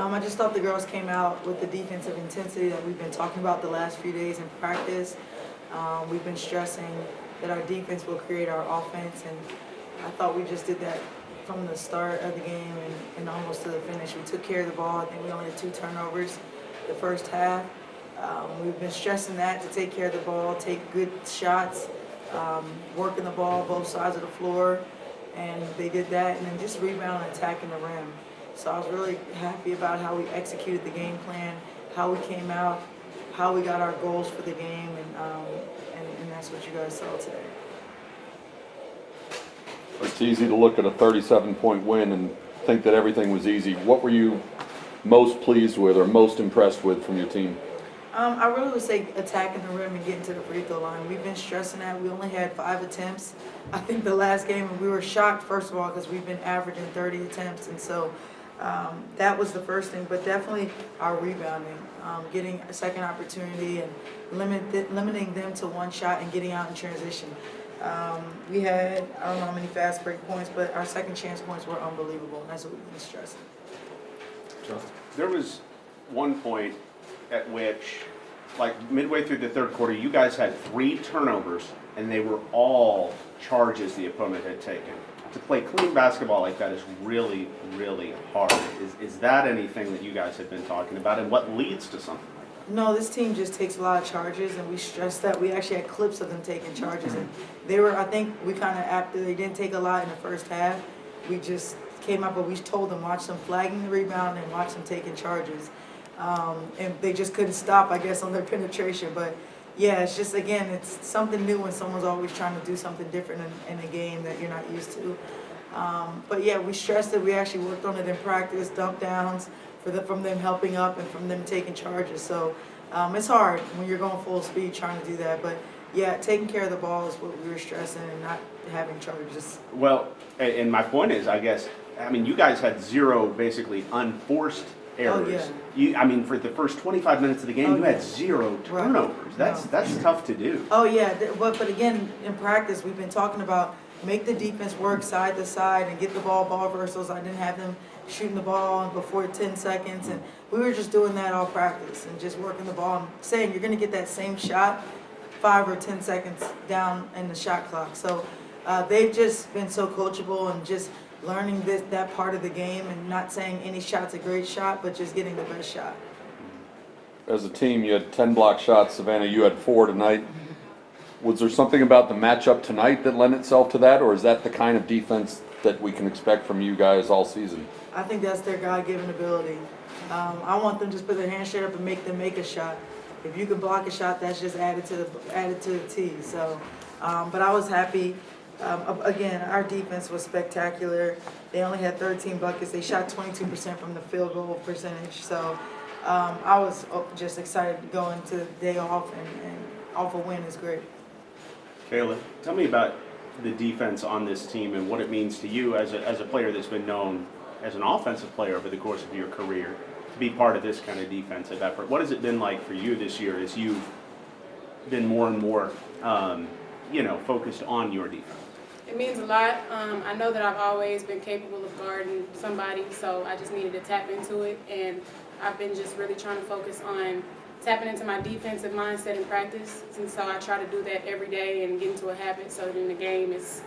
I just thought the girls came out with the defensive intensity that we've been talking about the last few days in practice. We've been stressing that our defense will create our offense, and I thought we just did that from the start of the game and almost to the finish. We took care of the ball. I think we only had 2 turnovers the first half. We've been stressing that to take care of the ball, take good shots, working the ball both sides of the floor, and they did that, and then just rebound and attacking the rim. So I was really happy about how we executed the game plan, how we came out, how we got our goals for the game, and that's what you guys saw today. It's easy to look at a 37-point win and think that everything was easy. What were you most pleased with or most impressed with from your team? I really would say attacking the rim and getting to the free throw line. We've been stressing that. We only had 5 attempts. I think the last game, we were shocked, first of all, because we've been averaging 30 attempts. And so that was the first thing. But definitely our rebounding, getting a second opportunity and limiting them to 1 shot and getting out in transition. We had, I don't know how many fast break points, but our second chance points were unbelievable. That's what we've been stressing. There was one point at which, like midway through the third quarter, you guys had 3 turnovers, and they were all charges the opponent had taken. To play clean basketball like that is really, really hard. Is that anything that you guys have been talking about, and what leads to something like that? No, this team just takes a lot of charges, and we stress that. We actually had clips of them taking charges, and they were, I think we kind of, after they didn't take a lot in the first half, we just came up, but we told them, watch them flagging the rebound and watch them taking charges. And they just couldn't stop, I guess, on their penetration. But yeah, it's just, again, it's something new when someone's always trying to do something different in a game that you're not used to. But yeah, we stressed it. We actually worked on it in practice, dump downs from them helping up and from them taking charges. So it's hard when you're going full speed trying to do that. But yeah, taking care of the ball is what we were stressing, and not having charges. Well, and my point is, I guess, I mean, you guys had 0 basically unforced errors. Oh, yeah. For the first 25 minutes of the game, you had 0 turnovers. That's tough to do. Oh yeah, but again, in practice, we've been talking about make the defense work side to side and get the ball reversals. I didn't have them shooting the ball before 10 seconds, and we were just doing that all practice and just working the ball and saying you're going to get that same shot 5 or 10 seconds down in the shot clock. So they've just been so coachable and just learning that part of the game, and not saying any shot's a great shot, but just getting the best shot. As a team, you had 10 block shots. Savannah, you had 4 tonight. Was there something about the matchup tonight that lent itself to that, or is that the kind of defense that we can expect from you guys all season? I think that's their God-given ability. I want them to just put their hand straight up and make them make a shot. If you can block a shot, that's just added to the T. So, but I was happy. Again, our defense was spectacular. They only had 13 buckets. They shot 22% from the field goal percentage. So I was just excited to go into the day off, and off a win is great. Kayla, tell me about the defense on this team and what it means to you as a player that's been known as an offensive player over the course of your career to be part of this kind of defensive effort. What has it been like for you this year as you've been more and more focused on your defense? It means a lot. I know that I've always been capable of guarding somebody, so I just needed to tap into it, and I've been just really trying to focus on tapping into my defensive mindset in practice, and so I try to do that every day and get into a habit so that in the game it's,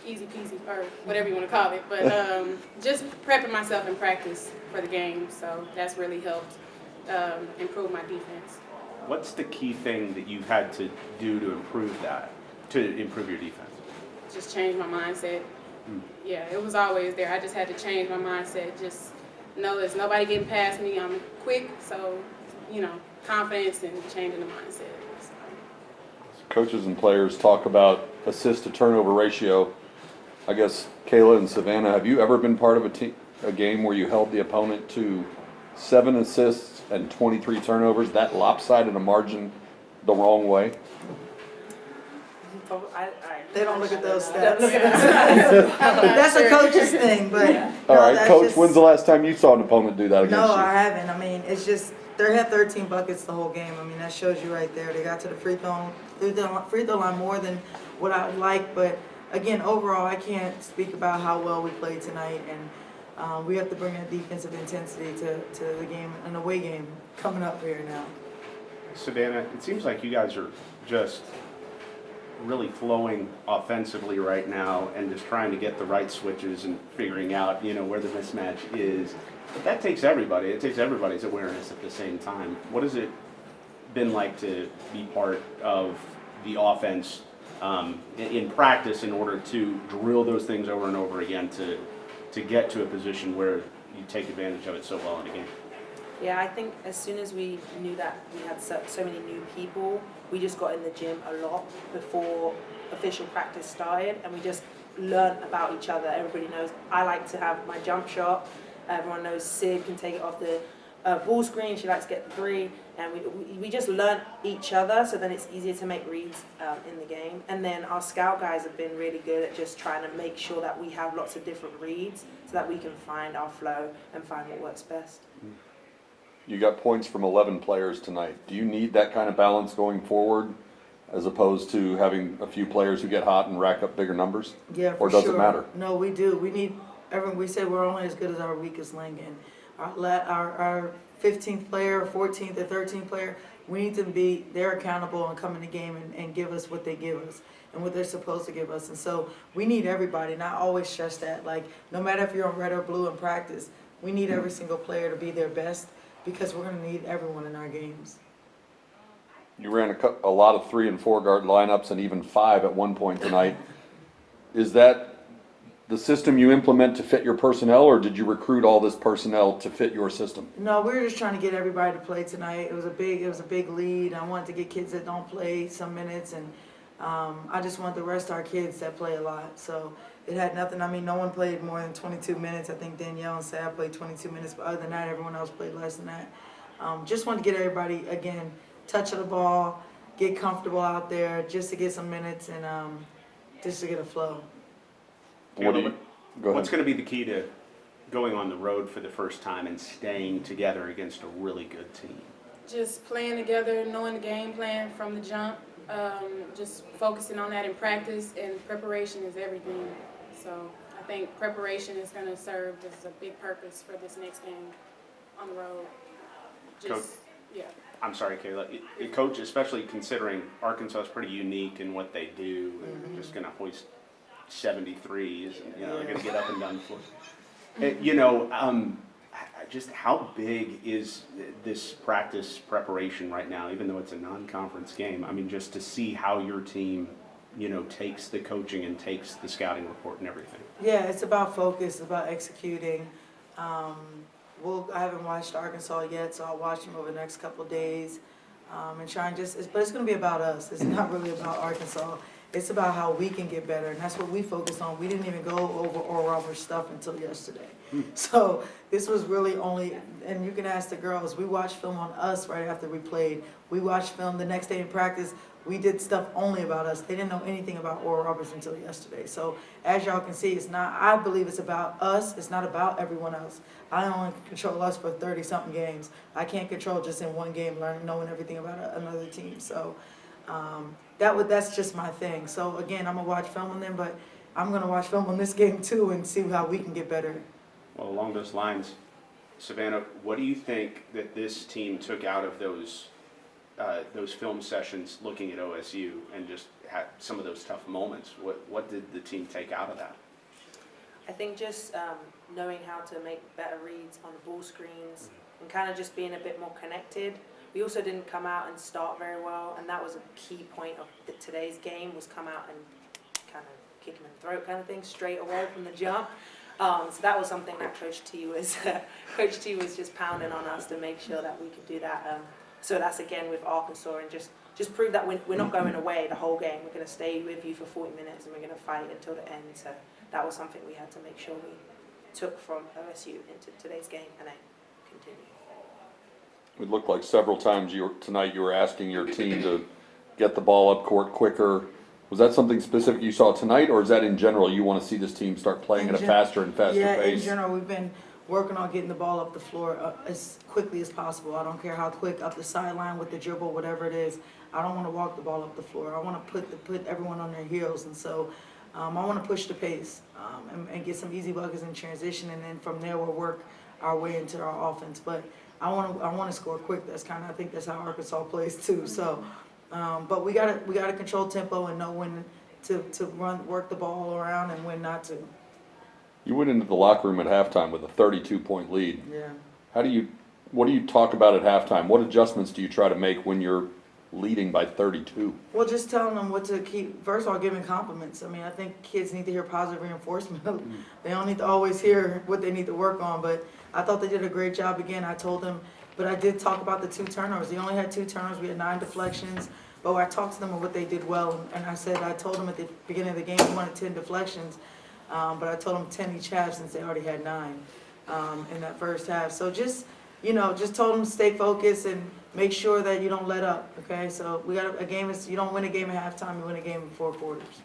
easy peasy, or whatever you want to call it, but just prepping myself in practice for the game, so that's really helped improve my defense. What's the key thing that you've had to do to improve your defense? Just change my mindset. Yeah, it was always there. I just had to change my mindset. Just know there's nobody getting past me. I'm quick, so, confidence and changing the mindset. So. Coaches and players talk about assist to turnover ratio. I guess, Kayla and Savannah, have you ever been part of a game where you held the opponent to 7 assists and 23 turnovers, that lopsided a margin the wrong way? They don't look at those stats. That's a coach's thing, but All right, Coach, just, when's the last time you saw an opponent do that against no, you? I haven't. I mean, it's just they had 13 buckets the whole game. I mean, that shows you right there. They got to the free throw line more than what I would like, but again, overall, I can't speak about how well we played tonight, and we have to bring that defensive intensity to the game, an away game coming up here now. Savannah, it seems like you guys are just really flowing offensively right now and just trying to get the right switches and figuring out, where the mismatch is. But that takes everybody. It takes everybody's awareness at the same time. What has it been like to be part of the offense in practice in order to drill those things over and over again to get to a position where you take advantage of it so well in a game? Yeah, I think as soon as we knew that we had so many new people, we just got in the gym a lot before official practice started, and we just learned about each other. Everybody knows I like to have my jump shot. Everyone knows Sid can take it off the ball screen. She likes to get the three, and we just learn each other, so then it's easier to make reads in the game. And then our scout guys have been really good at just trying to make sure that we have lots of different reads so that we can find our flow and find what works best. You got points from 11 players tonight. Do you need that kind of balance going forward as opposed to having a few players who get hot and rack up bigger numbers? Yeah, for Or does sure. it matter? No, we do. We need everyone. We say we're only as good as our weakest link, and our 15th player, 14th, or 13th player, we need to be. They're accountable and come in the game and give us what they give us and what they're supposed to give us. And so we need everybody. And I always stress that, like, no matter if you're on red or blue in practice, we need every single player to be their best because we're going to need everyone in our games. You ran a lot of 3 and 4 guard lineups and even 5 at one point tonight. Is that the system you implement to fit your personnel, or did you recruit all this personnel to fit your system? No, we were just trying to get everybody to play tonight. It was a big lead. I wanted to get kids that don't play some minutes, and I just want the rest of our kids that play a lot. So it had nothing. I mean, no one played more than 22 minutes. I think Danielle and Sad played 22 minutes, but other than that, everyone else played less than that. Just want to get everybody, again, touch of the ball, get comfortable out there, just to get some minutes and just to get a flow. What do you, go What's ahead. going to be the key to going on the road for the first time and staying together against a really good team? Just playing together, knowing the game plan from the jump, just focusing on that in practice, and preparation is everything. So I think preparation is going to serve as a big purpose for this next game on the road. Coach? Yeah. I'm sorry, Kayla. Coach, especially considering Arkansas is pretty unique in what they do, and they're just going to hoist 73s, and they're going to get up and down the floor. Just how big is this practice preparation right now, even though it's a non-conference game? I mean, just to see how your team, takes the coaching and takes the scouting report and everything. Yeah, it's about focus, it's about executing. I haven't watched Arkansas yet, so I'll watch them over the next couple of days and try and but it's going to be about us. It's not really about Arkansas. It's about how we can get better, and that's what we focused on. We didn't even go over Oral Roberts stuff until yesterday. So this was really only, and you can ask the girls, we watched film on us right after we played. We watched film the next day in practice. We did stuff only about us. They didn't know anything about Oral Roberts until yesterday. So as y'all can see, I believe it's about us. It's not about everyone else. I only control us for 30-something games. I can't control just in one game knowing everything about another team. So that's just my thing. So again, I'm gonna watch film on them, but I'm gonna watch film on this game too and see how we can get better. Well, along those lines, Savannah, what do you think that this team took out of those film sessions looking at OSU and just had some of those tough moments? What did the team take out of that? I think just knowing how to make better reads on the ball screens and kind of just being a bit more connected. We also didn't come out and start very well, and that was a key point of today's game, was come out and kind of kick him in the throat kind of thing straight away from the jump. So that was something that Coach T was just pounding on us to make sure that we could do that. So that's again with Arkansas, and just prove that we're not going away the whole game. We're going to stay with you for 40 minutes and we're going to fight until the end. So that was something we had to make sure we took from OSU into today's game and then continue. It looked like several times tonight you were asking your team to get the ball up court quicker. Was that something specific you saw tonight, or is that in general you want to see this team start playing at a faster and faster pace? Yeah, in general, we've been working on getting the ball up the floor as quickly as possible. I don't care how quick, up the sideline with the dribble, whatever it is. I don't want to walk the ball up the floor. I want to put everyone on their heels, and so I want to push the pace and get some easy buckets in transition, and then from there we'll work our way into our offense. But I want to score quick. That's kind of, I think that's how Arkansas plays too. So, but we gotta control tempo and know when to work the ball around and when not to. You went into the locker room at halftime with a 32-point lead. Yeah. What do you talk about at halftime? What adjustments do you try to make when you're leading by 32? Well, just telling them what to keep. First of all, giving compliments. I mean, I think kids need to hear positive reinforcement. They don't need to always hear what they need to work on. But I thought they did a great job again. I told them, but I did talk about the 2 turnovers. They only had 2 turnovers. We had 9 deflections. But I talked to them about what they did well, and I told them at the beginning of the game we wanted 10 deflections, but I told them 10 each half since they already had 9 in that first half. So just told them to stay focused and make sure that you don't let up. Okay, so we got a game. You don't win a game at halftime. You win a game in 4 quarters.